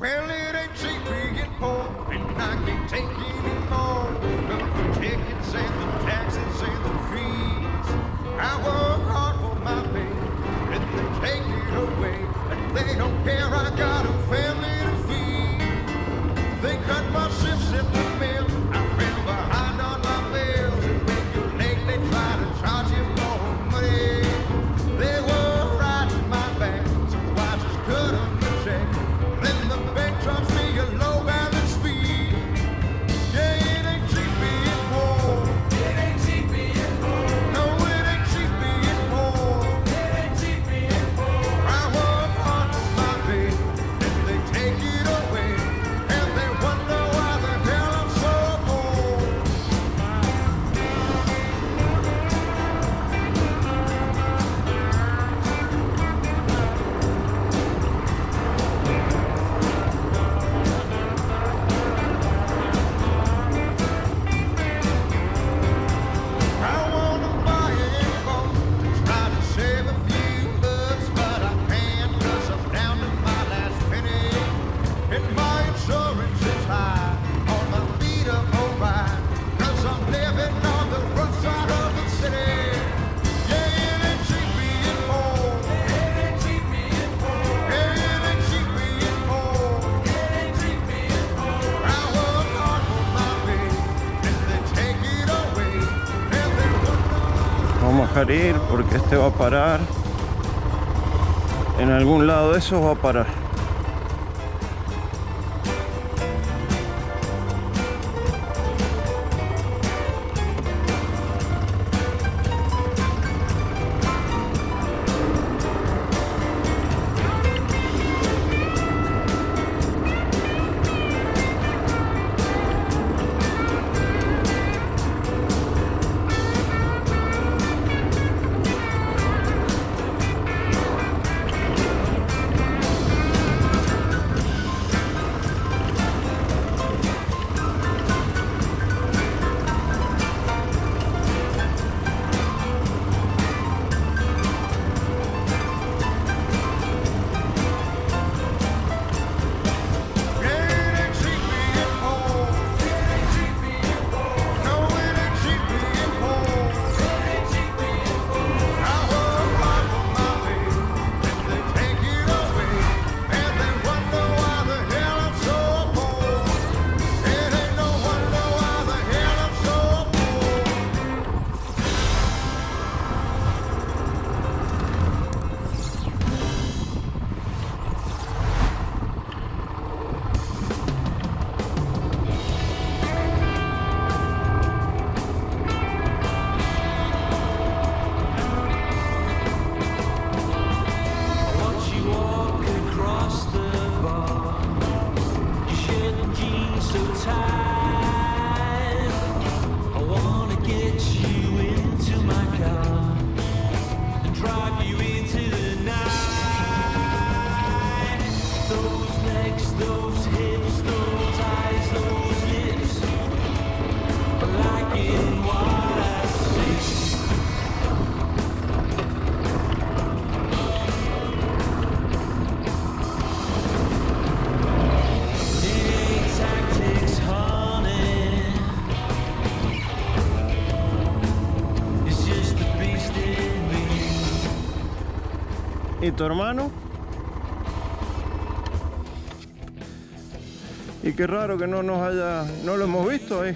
Well, it ain't cheap being poor, and I can't take anymore. The tickets and the taxes and the fees. I work hard for my pay, and they take it away, and they don't care. I got a family to feed. They cut my shifts at the mill. I fell behind on my bills, and when you're late, they try to charge you more money. They were riding my back, so I just cut them the check. Then the bank drops me a low balance fee. Yeah, it ain't cheap being poor. It ain't cheap being poor. No, it ain't cheap being poor. It ain't cheap being poor. I work hard for my pay, and they take it away, and they wonder why the hell I'm so poor. I wanna buy a boat to try to save a few bucks, but I can't 'cause I'm down to my last penny. And my insurance is high on my beat-up ride, 'cause I'm living on the rough side of the city. Yeah, it ain't cheap being poor. It ain't cheap being poor. Yeah, it ain't cheap being poor. It ain't cheap being poor. I work hard for my pay, and they take it away, and they wonder. Vamos a dejar ir porque este va a parar. En algún lado de esos va a parar. ¿Y tu hermano? Y qué raro que no lo hemos visto ahí.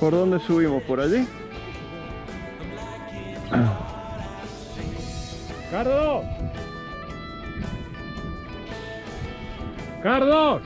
¿Por dónde subimos? ¿Por allí? ¡Cardos! ¡Cardos!